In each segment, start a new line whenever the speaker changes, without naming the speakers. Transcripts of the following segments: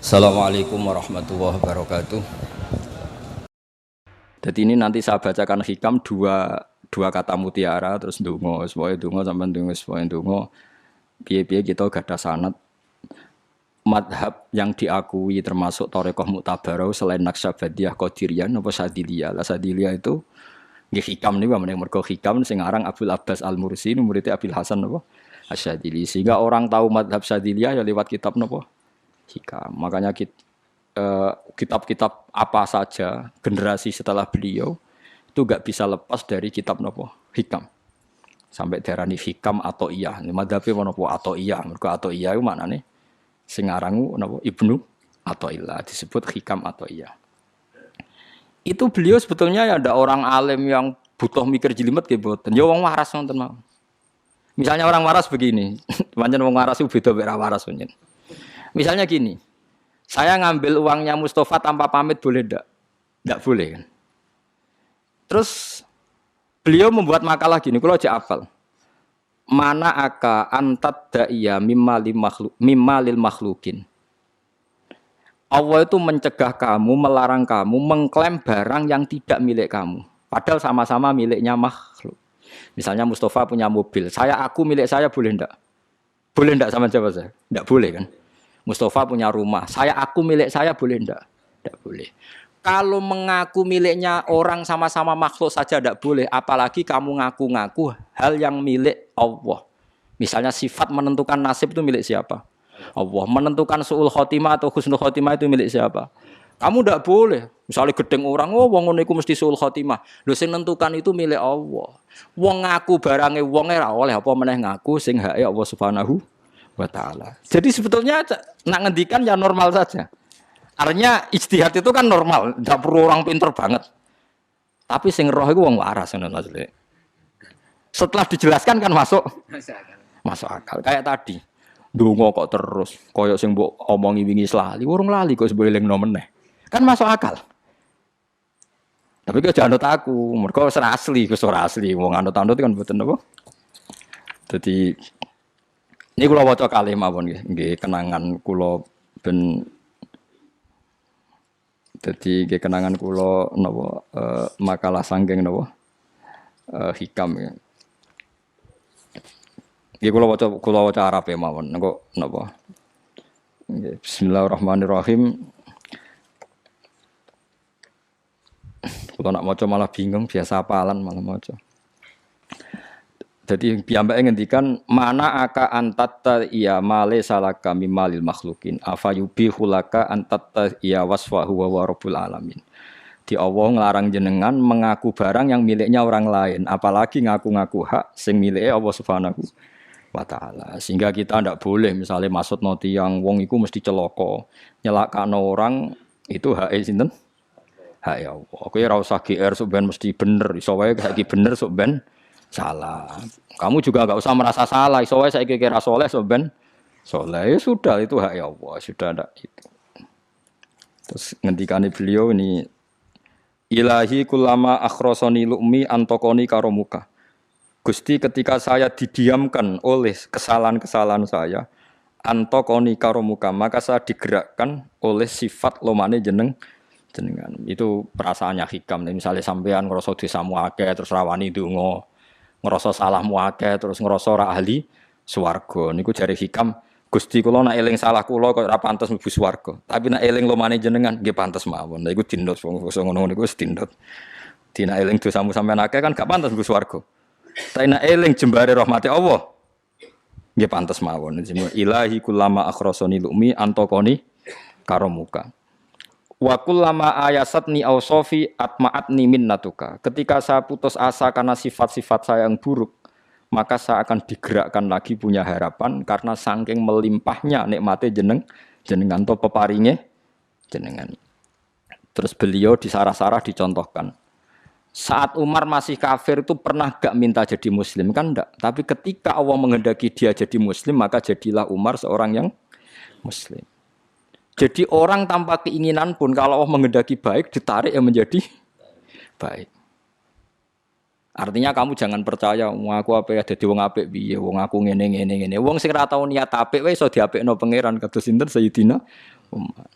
Assalamualaikum warahmatullahi wabarakatuh. Jadi ini nanti saya bacakan hikam dua kata mutiara terus ndonga, supaya ndonga sampean ndonga supaya ndonga. Piye-piye kita gadah sanad madhab yang diakui termasuk Thariqah Mu'tabarah selain Naqsyabandiyah Qadiriyah napa Sadiliyah. Lah Sadiliyah itu nggih hikam niku meneh mergo hikam sing aran Abdul Abbas Al-Mursi murid Abil Hasan napa Asy-Syadzili. Sehingga orang tahu madhab Sadiliyah ya lewat kitab napa hikam. Makanya kitab-kitab apa saja generasi setelah beliau itu gak bisa lepas dari kitab nopo hikam sampai darani hikam atau iya ini madhabe nopo atau iya mergo atau iya itu maknane sing arangu nopo Ibnu atau ilah disebut hikam atau iya itu beliau sebetulnya ya ada orang alim yang butuh mikir jelimet nggih mboten ya wong waras nonton mau misalnya orang waras begini pancen wong waras itu beda mek waras pancen misalnya gini saya ngambil uangnya Mustafa tanpa pamit boleh enggak? Enggak boleh kan? Terus beliau membuat makalah gini, kalau aja hafal. Mana aka antat da'iya mimma lil makhlukin. Allah itu mencegah kamu, melarang kamu mengklaim barang yang tidak milik kamu. Padahal sama-sama miliknya makhluk. Misalnya Mustafa punya mobil, aku milik saya boleh enggak? Boleh enggak sama siapa saya? Enggak boleh kan? Mustafa punya rumah, aku milik saya boleh enggak? Enggak boleh. Kalau mengaku miliknya orang sama-sama makhluk saja enggak boleh, apalagi kamu ngaku-ngaku hal yang milik Allah. Misalnya sifat menentukan nasib itu milik siapa? Allah. Menentukan su'ul khotimah atau husnul khotimah itu milik siapa? Kamu enggak boleh. Misalnya gedeng orang, oh wong ngono iku mesti su'ul khotimah. Lho sing nentukan itu milik Allah. Wong ngaku barange wonge ora oleh apa meneh ngaku sing hake Allah Subhanahu wa ta'ala. Jadi sebetulnya nak ngendikan ya normal saja. Artinya ijtihad itu kan normal, tidak perlu orang pinter banget. Tapi sing roh itu wong waras ngono maksudnya. Setelah dijelaskan kan masuk akal. Kayak tadi. Ndonga kok terus koyo sing mbok omongi wingi lali, urung lali kok sebeleng elingno meneh. Kan masuk akal. Tapi kok jangan anut aku, mergo wis asli, ora asli. Wong anut-anut kan mboten apa. Dadi ini kula waca kalih mawon nggih kenangan kula ben dadi nggih kenangan kula napa makalah sanggeng napa hikam ya. Nggih kula waca Arabe mawon engko napa. Nggih bismillahirrahmanirrahim. Kula nak maca malah bingung biasa hafalan malah maca. Jadi piyambake ngendikan mana aka antatta iya male salaka mimalil makhlukin afayubihu laka antatta iya wasfahu wa rabbul alamin. Di Allah nglarang jenengan mengaku barang yang miliknya orang lain, apalagi ngaku-ngaku hak sing milike Allah Subhanahu wa taala. Sehingga kita ndak boleh misalnya maksudno tiyang wong iku mesti celaka, nyelakakno orang itu hak sinten? Hak ya Allah. Kowe ora usah GR sok ben mesti bener, iso wae saiki bener sok ben salah. Kamu juga enggak usah merasa salah. Soalnya saya kira soleh soben soleh ya sudah itu hak ya Allah sudah ada itu. Terus ngendikane beliau ini ilahi kulama akhrosoni lu'mi antokoni karomuka. Gusti ketika saya didiamkan oleh kesalahan-kesalahan saya antokoni karomuka maka saya digerakkan oleh sifat lomane jenengan. Itu perasaannya hikam. Misalnya sampean ngrasa dosamu akeh terus rawani ndonga ngerasa salahmu akeh terus ngerasa ora ahli swarga niku jare hikam Gusti kula nek eling salah kula kok ora pantes mlebu swarga tapi nek eling lumane jenengan nggih pantes mawon niku dindut wong ngono niku wis dindut dina eling dosamu sampean akeh kan gak pantes mlebu swarga tapi nek eling jembare rahmati Allah nggih pantes mawon ilahi kullama akhrasani lumi antaqani karomuka wa kullama ayasatni ausofi atma'atni minnatuka. Ketika saya putus asa karena sifat-sifat saya yang buruk, maka saya akan digerakkan lagi punya harapan karena saking melimpahnya nikmate jenengan to peparinge jenengan. Terus beliau di sarah-sarah dicontohkan. Saat Umar masih kafir itu pernah gak minta jadi muslim kan enggak, tapi ketika Allah menghendaki dia jadi muslim maka jadilah Umar seorang yang muslim. Jadi orang tanpa keinginan pun kalau Allah menghendaki baik ditarik yang menjadi baik. Artinya kamu jangan percaya wong aku apik dadi wong apik piye, wong aku ngene. Wong sing ora tau niat apik wae iso diapikno pangeran kados sinten Sayyidina umat.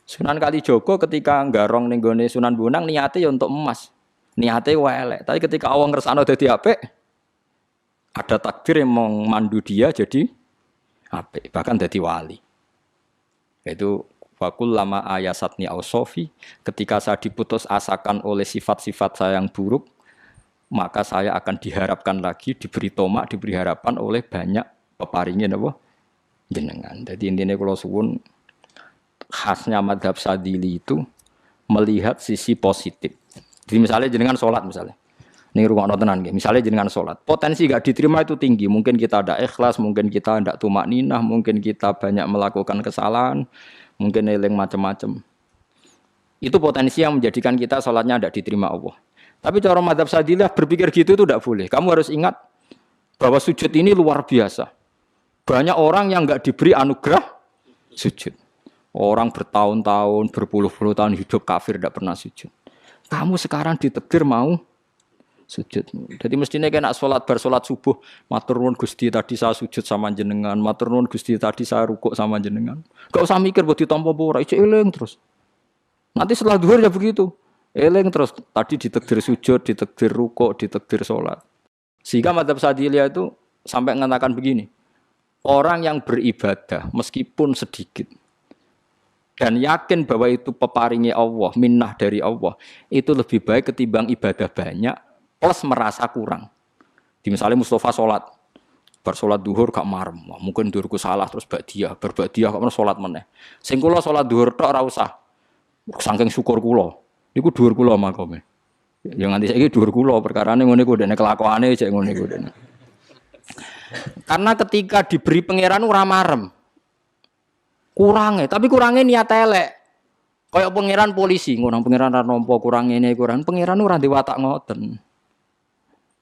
Sunan Kalijaga ketika nggarong ning gone Sunan Bonang niate ya untuk emas. Niate wae elek, tapi ketika Allah ngersakno dadi apik, ada takdir yang memandu dia jadi apik, bahkan dadi wali. Itu fakul lama ayasatni ausofi, ketika saya diputus asakan oleh sifat-sifat saya yang buruk, maka saya akan diharapkan lagi, diberi tomak, diberi harapan oleh banyak peparingin apa jenengan. Jadi intinya kalau suwun khasnya madhab Sadili itu melihat sisi positif. Jadi misalnya jenengan sholat misalnya, ini rungokno tenan nggih. Misalnya jenengan sholat, potensi gak diterima itu tinggi. Mungkin kita ada ikhlas, mungkin kita ndak tumak ninah, mungkin kita banyak melakukan kesalahan, mungkin eling macam-macam. Itu potensi yang menjadikan kita sholatnya ndak diterima Allah. Tapi cara madhab Sadilah berpikir gitu itu tidak boleh. Kamu harus ingat bahwa sujud ini luar biasa. Banyak orang yang nggak diberi anugerah sujud. Orang bertahun-tahun, berpuluh-puluh tahun hidup kafir tidak pernah sujud. Kamu sekarang ditakdir mau sujud. Jadi mestinya kena sholat bersolat subuh, matur nuwun Gusti tadi saya sujud sama jenengan, matur nuwun Gusti tadi saya rukuk sama jenengan. Gak usah mikir buat ditampa ora, ijo eling terus. Nanti setelah zuhur ya begitu. Eling terus tadi ditakdir sujud, ditakdir rukuk, ditakdir sholat. Sehingga madzhab Sadiliyah itu sampai mengatakan begini. Orang yang beribadah meskipun sedikit dan yakin bahwa itu peparingi Allah, minnah dari Allah, itu lebih baik ketimbang ibadah banyak plus merasa kurang. Di misalnya Mustafa sholat, bersolat duhur gak marem, mungkin duhurku salah terus berbadiah kok sholat meneh. Sing kula sholat duhur tok ora usah. Saking syukur kula, niku duhur kula makome. Ya nganti saiki duhur kula perkarane ngene iku dene kelakuane cek ngene iku dene. Karena ketika diberi pangeran ora marem. Kurangnya, tapi kurangnya niat elek. Kayak pangeran polisi, ngono pangeran ra nampa kurang ngene kurang. Pangeran ora ndi watak ngoten.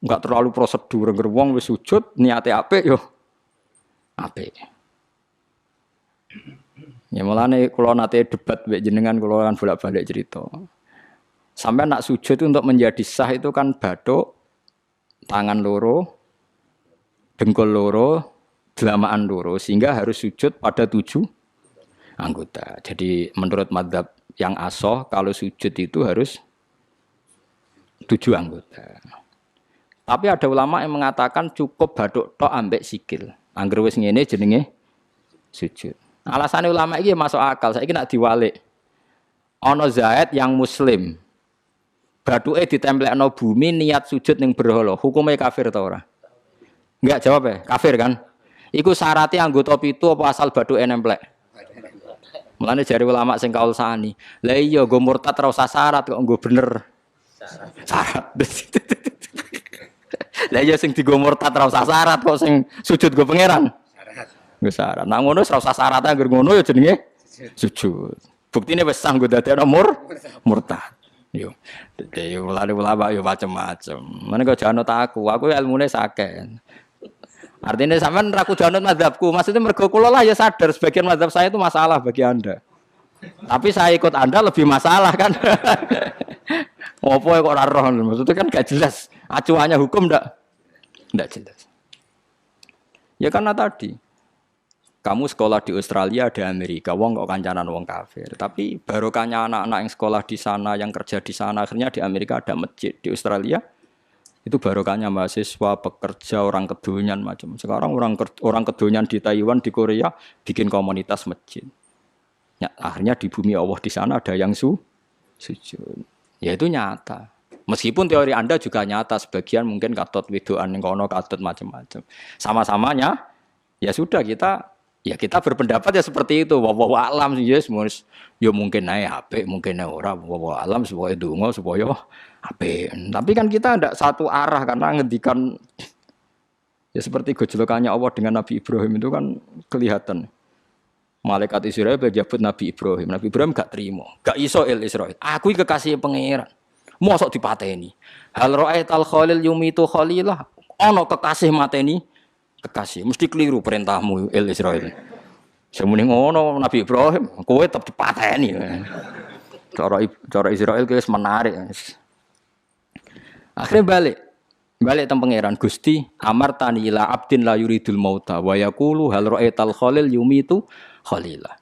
Enggak terlalu prosedur, ngger wong wis sujud niate apik yo apik. Ya mulane kula nate debat mbek jenengan kula kan bolak-balik cerita. Sampai nak sujud itu untuk menjadi sah itu kan bathuk, tangan loro, dengkul loro, delamaan loro sehingga harus sujud pada 7 anggota. Jadi menurut madzhab yang asoh kalau sujud itu harus 7 anggota. Tapi ada ulama yang mengatakan cukup bathuk tok ambek sikil. Angger wis ngene jenenge sujud. Alasannya ulama iki masuk akal. Saiki nek diwalik. Ana Zaid yang muslim. Bathuke ditemplekno bumi niat sujud ning berhala. Hukume kafir ta ora? Enggak jawab ya, kafir kan? Iku syaratnya anggota 7 apa asal bathuke nemplek? Mulane jari ulama sing kaul sani. Lah iya nggo murtad ora usah syarat kok nggo bener. Syarat. Lah iya sing digo murtad ora usah syarat kok sing sujud nggo pangeran. Syarat. Nggo syarat. Nah ngono ora usah syarat anggere ngono ya jenenge sujud. Buktine wis sah nggo dadekno murtad. Yo. Dadi ulama yo macam-macam. Mene kok janut aku ilmune sakeh. Artinya sampean ra kudu anut mazhabku. Maksudnya mergo kula lah ya sadar sebagian mazhab saya itu masalah bagi Anda. Tapi saya ikut Anda lebih masalah kan. Opo kok ora roh? Maksudnya kan gak jelas. Acuannya hukum ndak jelas. Ya karena tadi kamu sekolah di Australia ada Amerika, wong kok kancanan wong kafir. Tapi barokahnya anak-anak yang sekolah di sana, yang kerja di sana, akhirnya di Amerika ada masjid, di Australia itu barokahnya mahasiswa, pekerja, orang kedonyan macam. Sekarang orang kedonyan di Taiwan, di Korea bikin komunitas masjid. Ya, akhirnya di bumi Allah di sana ada yang sujud. Ya itu nyata. Meskipun teori Anda juga nyata, sebagian mungkin katut widoan ning kono katut macam-macam. Sama-samanya ya sudah kita berpendapat ya seperti itu. Wallahu a'lam ya semuanya. Ya mungkin naik apik, mungkin naik ora. Wallahu a'lam supaya donga supaya apik. Tapi kan kita ndak satu arah karena ngendikan ya seperti gojlokannya Allah dengan Nabi Ibrahim itu kan kelihatan. Malaikat Israel berjabut Nabi Ibrahim. Nabi Ibrahim gak terima. Gak iso Israel. Aku iki kekasih pangeran. Mosok dipateni. Hal ra'aital khalil yumitu khalilah. Ana kekasih mateni kekasih. Mesti keliru perintahmu Israel. Semune ngono Nabi Ibrahim, kowe tetep dipateni. Cara Israel wis menarik. Akhirnya balik teng pangeran Gusti amartani ila abdin la yuridul mauta wa yaqulu hal ra'aital khalil yumitu khalilah.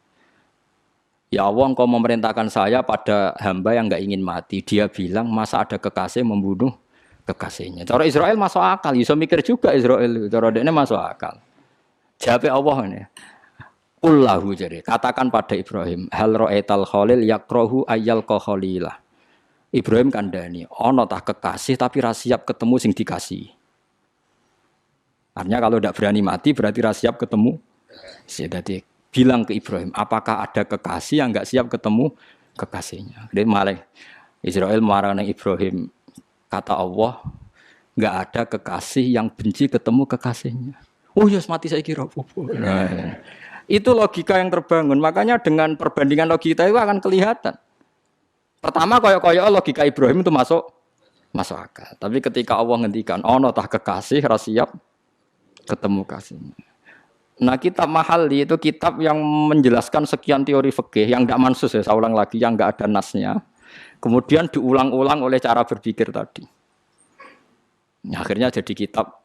Ya Allah, Engkau memerintahkan saya pada hamba yang enggak ingin mati. Dia bilang, masa ada kekasih membunuh kekasihnya. Cara Israel masuk akal, bisa mikir juga Israel. Cara dia masuk akal. Jawab Allah ini. Qullahu jadi, katakan pada Ibrahim, hal ra'aital khalil yakrohu ayyal khalilah. Ibrahim kandhani, ana tah kekasih tapi ra siap ketemu sing dikasih. Artinya kalau tidak berani mati berarti ra siap ketemu. Jadi bilang ke Ibrahim, apakah ada kekasih yang enggak siap ketemu kekasihnya? Dia malah Israel marah nang Ibrahim, kata Allah, enggak ada kekasih yang benci ketemu kekasihnya. Oh yes, mati saya kira. Nah, itu logika yang terbangun. Makanya dengan perbandingan logika itu akan kelihatan. Pertama koyok-koyok logika Ibrahim itu masuk akal. Tapi ketika Allah ngendikan, ono tah kekasih ra siap ketemu kasihnya. Nah, kitab Mahalli itu kitab yang menjelaskan sekian teori fikih yang enggak mansus ya, saya ulang lagi, yang enggak ada nasnya. Kemudian diulang-ulang oleh cara berpikir tadi. Nah, akhirnya jadi kitab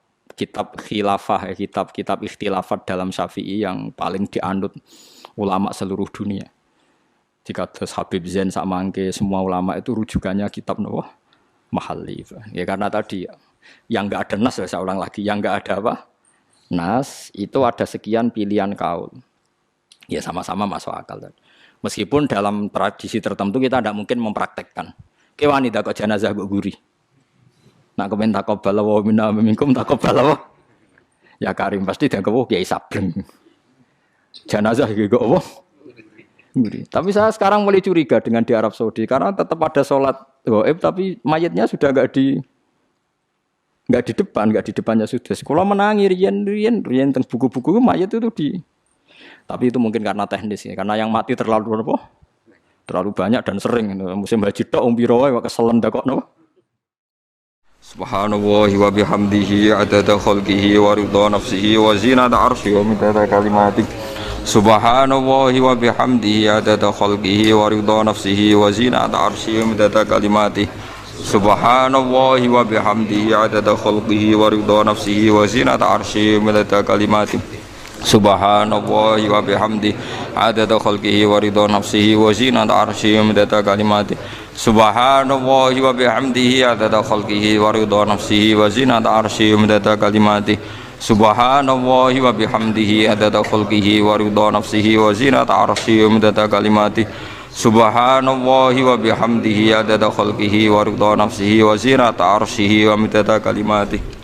khilafah, kitab ikhtilafat dalam Syafi'i yang paling dianut ulama seluruh dunia. Jika terus Habib Zain Samangke semua ulama itu rujukannya kitab Nawawi Mahalli. Ya karena tadi yang enggak ada nas ya, saya ulang lagi, yang enggak ada apa? Nas itu ada sekian pilihan kaul. Ya sama-sama masuk akal tadi. Meskipun dalam tradisi tertentu kita tidak mungkin mempraktekkan. Ke wanita kok jenazah kok guri. Nak komen taqabbal wa minna minkum taqabbal wa. Ya Karim pasti dia kewo Kiai Sableng. Jenazah iki kok apa? Guri. Tapi saya sekarang mulai curiga dengan di Arab Saudi karena tetap ada sholat gaib tapi mayatnya sudah enggak di depannya sudah. Kalau menangi rian tentang buku-buku mayat itu tapi itu mungkin karena teknis ya, karena yang mati terlalu banyak dan sering. Musim haji tok umpiro wae keselen kok napa. Subhanallahi wa bihamdihi adada khalqihi wa ridha nafsihi wa zinata arsyihi wa midada kalimatihi. Subhanallahi wa bihamdihi adada khalqihi wa ridha nafsihi wa zinata arsyihi wa midada kalimatihi. Subhanallahi wa bihamdihi adada khalqihi wa ridha nafsihi wa zinata arsyihi wa midada kalimatihi. Subhanallahi wa bihamdihi adada khalqihi wa ridha nafsihi wa zinata arsyihi wa midada kalimatihi. Subhanallahi wa bihamdihi adada khalqihi wa ridha nafsihi wa zinata arsyihi wa midada kalimatihi. Subhanallahi wa bihamdihi adada khalqihi wa ridha nafsihi wa zinata arsyihi wa midada kalimatihi. Subhanallahi wa bihamdihi adada khalqihi wa ridha nafsihi wa zinata arsyihi wa midada kalimatihi.